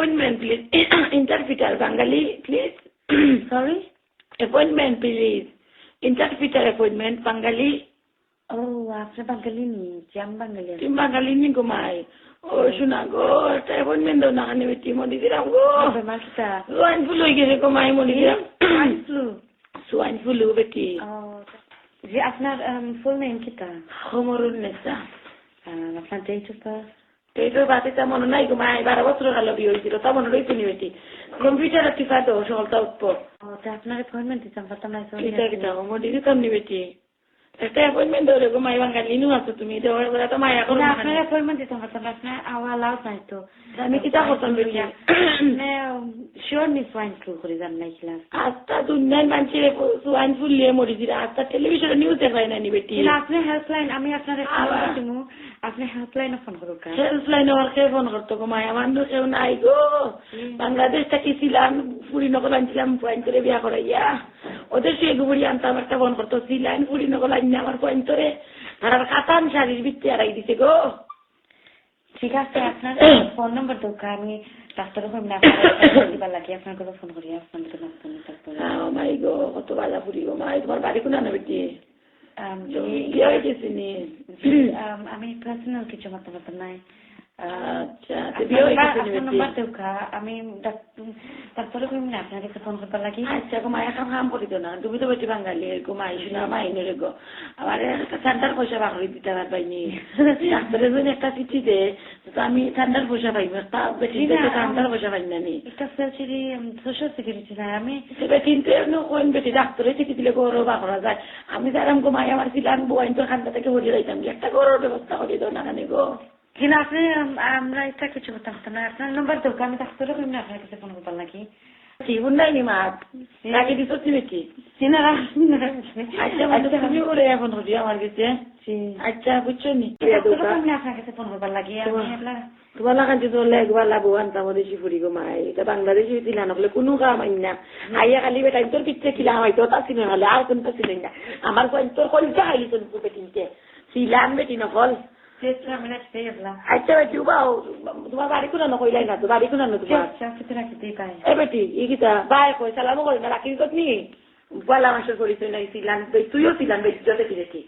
appointment, please. Interpreter, Bengali, please. Sorry? Appointment, please. Interpreter appointment, Bengali. Oh, আপনি বাঙালি নি? আমি বাঙালি। তুমি বাঙালি নি ঘুমাই? ও শোনা গো, একটা appointment দাও না কানে বেটি মরি দিলাম গো। বেমার কিটা? সোয়াইন ফ্লু হয়ে গেছে ঘুমাই মরি দিলাম। Swine flu? সোয়াইন ফ্লু বেটি। জি আপনার ফুল নেম কিটা? খমরুল নেসা। আপনার ডেট অফ বার্থ? এইটো বাতিটা মনে নাই ঘুমাই 12 বছর কাল বিয়ে হয়েছিল তা মনে রয়েছে নি বেটি। কম্পিউটার টিপা দাও সকালটা উঠবো। আপনার অ্যাপয়েন্টমেন্ট দিতাম পারতাম না। কিটা মরি দিতাম নি বেটি। একটা অ্যাপয়েন্টমেন্ট ধরে গো মাই বাঙালি নু আছো তুমি দেওয়ার বেলা তো মায়া করো না। আপনার অ্যাপয়েন্টমেন্ট দিতাম পারতাম না। আপনার আওয়াজ লাউড নাই তো। আমি কিটা করতাম বেটি। মানে শিওর নি সোয়াইন ফ্লু করে জান নাই ক্লাস। আজটা দুনিয়ার মানুষের সোয়াইন ফ্লু নিয়ে মরি দিরা। আজটা টেলিভিশনে নিউজ দেখাই না নি বেটি। আপনি হেল্পলাইন আমি আপনার একটা দিমু আপনি হেল্পলাইনে ফোন করুন। হেল্পলাইনে আর কে ফোন করতো গো মায়া মানুষ কেউ নাই গো। বাংলাদেশ থেকে ছিলাম ফুরি নকল আনছিলাম পয়েন্ট করে বিয়া করাইয়া ওদের সে গুবড়ি আনতাম একটা ফোন করতো ছিলাম ফুরি নকল আনি আমার পয়েন্ট করে তার কাতান শাড়ির ভিত্তি আড়াই দিছে গো। ঠিক আছে আপনার ফোন নম্বর দরকার আমি ডাক্তারের ফোন না দিবার লাগি আপনার কথা ফোন করি আপনাদের তারপরে মাই গো কত বাজা ফুরি গো মাই তোমার বাড়ি কোনা না বেটি? বিয়ে হয়ে গেছি নি? আমি পার্সোনাল কিছু মাথা মাথা নাই। আচ্ছা বিয়ে হয়ে গেছি নি বেটি? আমি তারপরে আপনার কাছে ফোন করবার লাগি। আচ্ছা গো মায়া কাম করি তো না তুমি তো বেটি বাঙালি গো মাই শুনা মাইনে রে গো আমার ঠান্ডার পয়সা বাকরি দিতে পারবাইনি ডাক্তারের জন্য একটা চিঠি দে তো আমি ঠান্ডার পয়সা পাইব তা বেটি ঠান্ডার পয়সা পাই না নি একটা ফ্যাসিলিটি সোশ্যাল সিকিউরিটি নাই আমি বেটি কোন বেটি ডাক্তারের চিঠি দিলে গরো বাকরা যায় আমি যারাম গো মাই আমার ছিলাম বইন তো ঠান্ডা থেকে হয়ে যাইতাম একটা গরোর ব্যবস্থা করে দাও না কানে গো। কিন্তু আপনি আমরা এটা কিছু করতে পারতাম না আপনার নম্বর দরকার আমি ডাক্তারের ফোন আপনার কাছে ফোন করবার লাগি। জীবন নাই নি মা লাগে দিছ বেটি আচ্ছা তুমি ওরে ফোন করি আমার কাছে। আচ্ছা বুঝছো নি আপনার কাছে ফোন করবার লাগি তোমার লাগান যে তোর একবার লাগবো আনতাম দেশি ফুরি গো মাই এটা বাংলাদেশি ছিল না বলে কোনো কাম আইন না আইয়া খালি বেটা তোর পিচ্ছে ছিলাম হয়তো তা ছিল না আর কোন ছিল না আমার তোর কলিজা খাইলি তোর বেটিনকে ছিলাম বেটি নকল। আচ্ছা বেটি বাও তোমার বাড়ি কোনো নকইলাই না তো বাড়ি কোনো তোমার এ বেটি ই কিতা বাই কই সালামও করি না রাখি নি বলা মাসের করিস না ছিলাম তুইও ছিলাম বেটি যত কি দেখি।